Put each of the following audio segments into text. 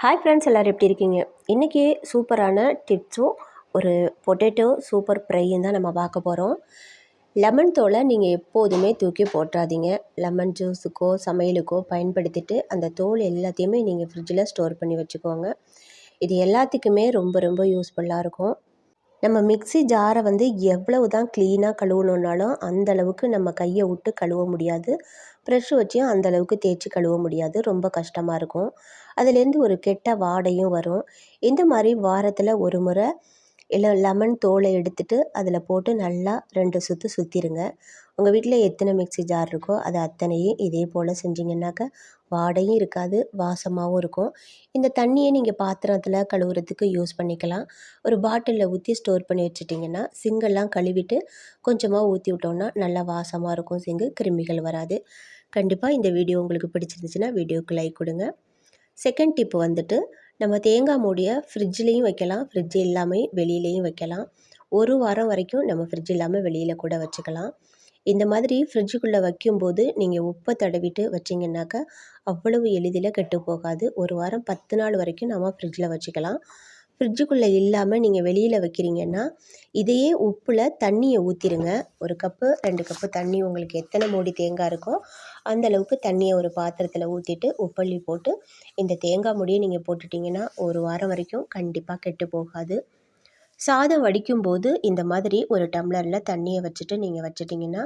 Hi friends, எல்லோரும் எப்படி இருக்கீங்க? இன்றைக்கி சூப்பரான டிப்ஸும் ஒரு பொட்டேட்டோ சூப்பர் ஃப்ரையும் தான் நம்ம பார்க்க போகிறோம். லெமன் தோலை நீங்கள் எப்போதுமே தூக்கி போட்டுறாதீங்க. லெமன் ஜூஸுக்கோ சமையலுக்கோ பயன்படுத்திட்டு அந்த தோல் எல்லாத்தையுமே நீங்கள் ஃப்ரிட்ஜில் ஸ்டோர் பண்ணி வச்சுக்கோங்க. இது எல்லாத்துக்குமே ரொம்ப ரொம்ப யூஸ்ஃபுல்லாக இருக்கும். நம்ம மிக்ஸி ஜாரை எவ்வளவு தான் க்ளீனாக கழுவணுன்னாலும் அந்தளவுக்கு நம்ம கையை விட்டு கழுவ முடியாது. ப்ரெஷ் வச்சியும் அந்தளவுக்கு தேய்ச்சி கழுவ முடியாது. ரொம்ப கஷ்டமாக இருக்கும். அதுலேருந்து ஒரு கெட்ட வாடையும் வரும். இந்த மாதிரி வாரத்தில் ஒரு முறை இல்லை லெமன் தோலை எடுத்துகிட்டு அதில் போட்டு நல்லா 2 சுற்று சுற்றிடுங்க. உங்கள் வீட்டில் எத்தனை மிக்ஸி ஜார் இருக்கோ அது அத்தனையும் இதே போல் செஞ்சிங்கன்னாக்க வாடையும் இருக்காது, வாசமாகவும் இருக்கும். இந்த தண்ணியை நீங்கள் பாத்திரத்தில் கழுவுறதுக்கு யூஸ் பண்ணிக்கலாம். ஒரு பாட்டிலில் ஊற்றி ஸ்டோர் பண்ணி வச்சுட்டிங்கன்னா சிங்கெல்லாம் கழுவிட்டு கொஞ்சமாக ஊற்றி விட்டோன்னா நல்லா வாசமாக இருக்கும். சிங்கு கிருமிகள் வராது. கண்டிப்பாக இந்த வீடியோ உங்களுக்கு பிடிச்சிருந்துச்சுன்னா வீடியோவுக்கு லைக் கொடுங்க. செகண்ட் டிப் நம்ம தேங்காய் மூடியை ஃப்ரிட்ஜ்லேயும் வைக்கலாம், ஃப்ரிட்ஜ் இல்லாமல் வெளியிலையும் வைக்கலாம். ஒரு வாரம் வரைக்கும் நம்ம ஃப்ரிட்ஜ் இல்லாமல் வெளியில் கூட வச்சுக்கலாம். இந்த மாதிரி ஃப்ரிட்ஜுக்குள்ளே வைக்கும்போது நீங்கள் உப்பை தடவிட்டு வச்சிங்கன்னாக்கா அவ்வளவு எளிதில் கெட்டு போகாது. ஒரு வாரம் 10 நாள் வரைக்கும் நம்ம ஃப்ரிட்ஜில் வச்சுக்கலாம். ஃப்ரிட்ஜுக்குள்ளே இல்லாமல் நீங்கள் வெளியில் வைக்கிறீங்கன்னா இதையே உப்பில் தண்ணியை ஊற்றிடுங்க. 1 கப்பு 2 கப்பு தண்ணி, உங்களுக்கு எத்தனை மூடி தேங்காய் இருக்கோ அந்தளவுக்கு தண்ணியை ஒரு பாத்திரத்தில் ஊற்றிட்டு உப்பள்ளி போட்டு இந்த தேங்காய் மூடியை நீங்கள் போட்டுட்டிங்கன்னா ஒரு வாரம் வரைக்கும் கண்டிப்பாக கெட்டு போகாது. சாதம் வடிக்கும்போது இந்த மாதிரி ஒரு டம்ளரில் தண்ணியை வச்சுட்டு நீங்கள் வச்சிட்டிங்கன்னா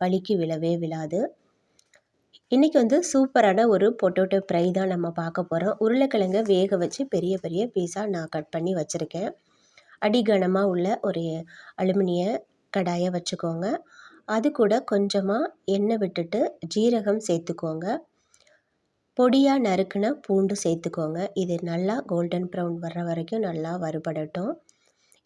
வலிக்கு விழவே விழாது. இன்றைக்கி சூப்பரான ஒரு பொட்டேட்டோ ஃப்ரை தான் நம்ம பார்க்க போகிறோம். உருளைக்கிழங்கை வேக வச்சு பெரிய பெரிய பீஸாக நான் கட் பண்ணி வச்சுருக்கேன். அடிகனமாக உள்ள ஒரு அலுமினிய கடாயை வச்சுக்கோங்க. அது கூட கொஞ்சமாக எண்ணெய் விட்டுட்டு ஜீரகம் சேர்த்துக்கோங்க. பொடியாக நறுக்குன பூண்டு சேர்த்துக்கோங்க. இது நல்லா கோல்டன் ப்ரௌன் வர்ற வரைக்கும் நல்லா வறுபடட்டும்.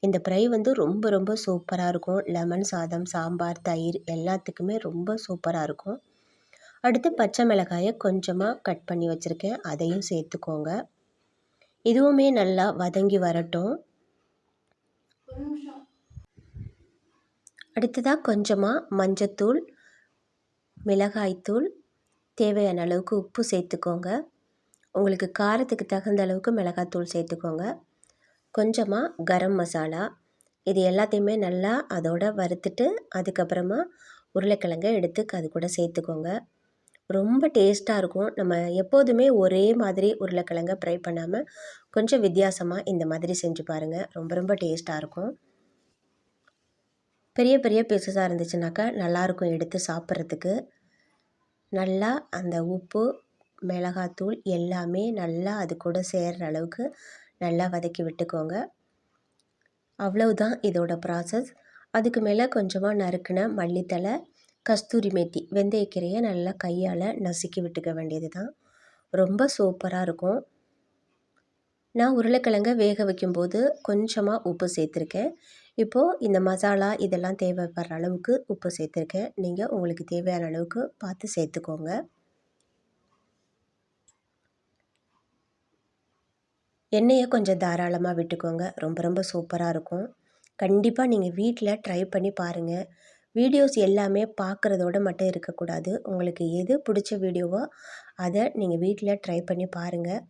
இந்த ஃப்ரை ரொம்ப ரொம்ப சூப்பராக இருக்கும். லெமன் சாதம், சாம்பார், தயிர் எல்லாத்துக்குமே ரொம்ப சூப்பராக இருக்கும். அடுத்து பச்சை மிளகாயை கொஞ்சமாக கட் பண்ணி வச்சுருக்கேன், அதையும் சேர்த்துக்கோங்க. இதுவுமே நல்லா வதங்கி வரட்டும். அடுத்ததாக கொஞ்சமாக மஞ்சத்தூள், மிளகாய்த்தூள், தேவையான அளவுக்கு உப்பு சேர்த்துக்கோங்க. உங்களுக்கு காரத்துக்கு தகுந்த அளவுக்கு மிளகாய்த்தூள் சேர்த்துக்கோங்க. கொஞ்சமாக கரம் மசாலா, இது எல்லாத்தையுமே நல்லா அதோட வறுத்துட்டு அதுக்கப்புறமா உருளைக்கிழங்கை எடுத்து அது கூட சேர்த்துக்கோங்க. ரொம்ப டேஸ்ட்டாக இருக்கும். நம்ம எப்போதுமே ஒரே மாதிரி உருளைக்கிழங்கை ஃப்ரை பண்ணாமல் கொஞ்சம் வித்தியாசமாக இந்த மாதிரி செஞ்சு பாருங்கள். ரொம்ப ரொம்ப டேஸ்ட்டாக இருக்கும். பெரிய பெரிய பீஸஸாக இருந்துச்சுனாக்கா நல்லாயிருக்கும் எடுத்து சாப்பிட்றதுக்கு. நல்லா அந்த உப்பு, மிளகாத்தூள் எல்லாமே நல்லா அது கூட சேர்கிற அளவுக்கு நல்லா வதக்கி விட்டுக்கோங்க. அவ்வளவுதான் இதோட ப்ராசஸ். அதுக்கு மேலே கொஞ்சமாக நறுக்குன மல்லித்தலை, கஸ்தூரி மேத்தி, வெந்தயக்கீரையை நல்லா கையால் நசுக்கி விட்டுக்க வேண்டியது தான். ரொம்ப சூப்பராக இருக்கும். நான் உருளைக்கிழங்கை வேக வைக்கும்போது கொஞ்சமாக உப்பு சேர்த்துருக்கேன். இப்போது இந்த மசாலா இதெல்லாம் தேவைப்படுற அளவுக்கு உப்பு சேர்த்துருக்கேன். நீங்கள் உங்களுக்கு தேவையான அளவுக்கு பார்த்து சேர்த்துக்கோங்க. எண்ணெயை கொஞ்சம் தாராளமாக விட்டுக்கோங்க. ரொம்ப ரொம்ப சூப்பராக இருக்கும். கண்டிப்பாக நீங்கள் வீட்டில் ட்ரை பண்ணி பாருங்கள். வீடியோஸ் எல்லாமே பார்க்குறதோட மட்டும் இருக்கக்கூடாது. உங்களுக்கு எது பிடிச்ச வீடியோவோ அதை நீங்கள் வீட்டில் ட்ரை பண்ணி பாருங்கள்.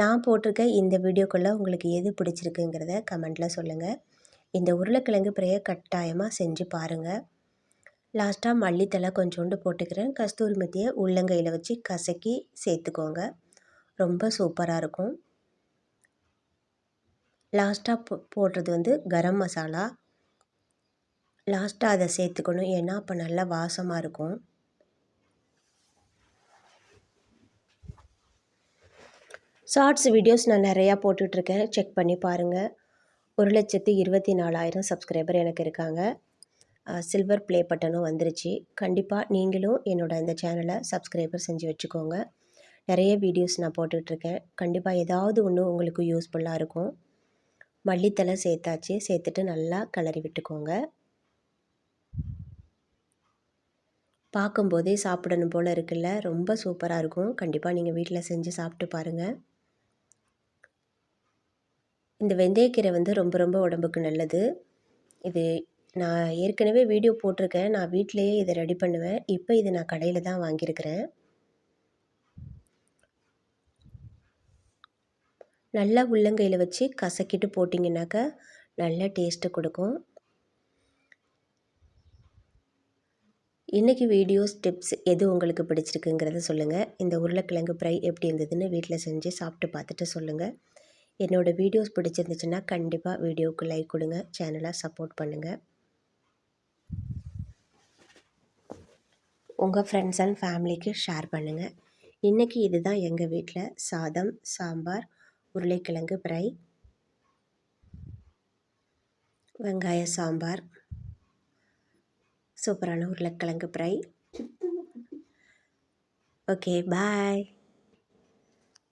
நான் போட்டிருக்க இந்த வீடியோக்குள்ளே உங்களுக்கு எது பிடிச்சிருக்குங்கிறத கமெண்ட்டில் சொல்லுங்கள். இந்த உருளைக்கிழங்கு ஃப்ரையை கட்டாயமாக செஞ்சு பாருங்கள். லாஸ்ட்டாக மல்லித்தலை கொஞ்சோண்டு போட்டுக்கிறேன். கஸ்தூரி மெத்தியை உள்ளங்கையில் வச்சு கசக்கி சேர்த்துக்கோங்க. ரொம்ப சூப்பராக இருக்கும். லாஸ்ட்டாக போடுறது கரம் மசாலா. லாஸ்ட்டாக அதை சேர்த்துக்கணும், ஏன்னா அப்போ நல்லா வாசமாக இருக்கும். ஷார்ட்ஸ் வீடியோஸ் நான் நிறையா போட்டுட்ருக்கேன், செக் பண்ணி பாருங்கள். 1,24,000 சப்ஸ்கிரைபர் எனக்கு இருக்காங்க. சில்வர் ப்ளே பட்டனும் வந்துருச்சு. கண்டிப்பாக நீங்களும் இந்த சேனலை சப்ஸ்கிரைபர் செஞ்சு வச்சுக்கோங்க. நிறைய வீடியோஸ் நான் போட்டுட்ருக்கேன். கண்டிப்பாக ஏதாவது ஒன்று உங்களுக்கு யூஸ்ஃபுல்லாக இருக்கும். மல்லித்தலை சேர்த்தாச்சு, சேர்த்துட்டு நல்லா கிளறி விட்டுக்கோங்க. பார்க்கும்போதே சாப்பிடணும் போல் இருக்குல்ல, ரொம்ப சூப்பராக இருக்கும். கண்டிப்பாக நீங்கள் வீட்டில் செஞ்சு சாப்பிட்டு பாருங்கள். இந்த வெந்தயக்கீரை ரொம்ப ரொம்ப உடம்புக்கு நல்லது. இது நான் ஏற்கனவே வீடியோ போட்டிருக்கேன். நான் வீட்டிலையே இதை ரெடி பண்ணுவேன். இப்போ இது நான் கடையில் தான் வாங்கியிருக்கிறேன். நல்லா உள்ளங்கையில் வச்சு கசக்கிட்டு போட்டிங்கனாக்கா நல்ல டேஸ்ட்டு கொடுக்கும். இன்றைக்கி வீடியோஸ் டிப்ஸ் எது உங்களுக்கு பிடிச்சிருக்குங்கிறத சொல்லுங்கள். இந்த உருளைக்கிழங்கு ஃப்ரை எப்படி இருந்ததுன்னு வீட்டில் செஞ்சு சாப்பிட்டு பார்த்துட்டு சொல்லுங்கள். என்னோடய வீடியோஸ் பிடிச்சிருந்துச்சுன்னா கண்டிப்பாக வீடியோவுக்கு லைக் கொடுங்க, சேனலை சப்போர்ட் பண்ணுங்கள். உங்கள் ஃப்ரெண்ட்ஸ் அண்ட் ஃபேமிலிக்கு ஷேர் பண்ணுங்கள். இன்றைக்கி இதுதான் எங்கள் வீட்டில் சாதம், சாம்பார், உருளைக்கிழங்கு ஃப்ரை, வெங்காய சாம்பார், சூப்பரான உருளைக்கிழங்கு ஃப்ரை. ஓகே, பாய்.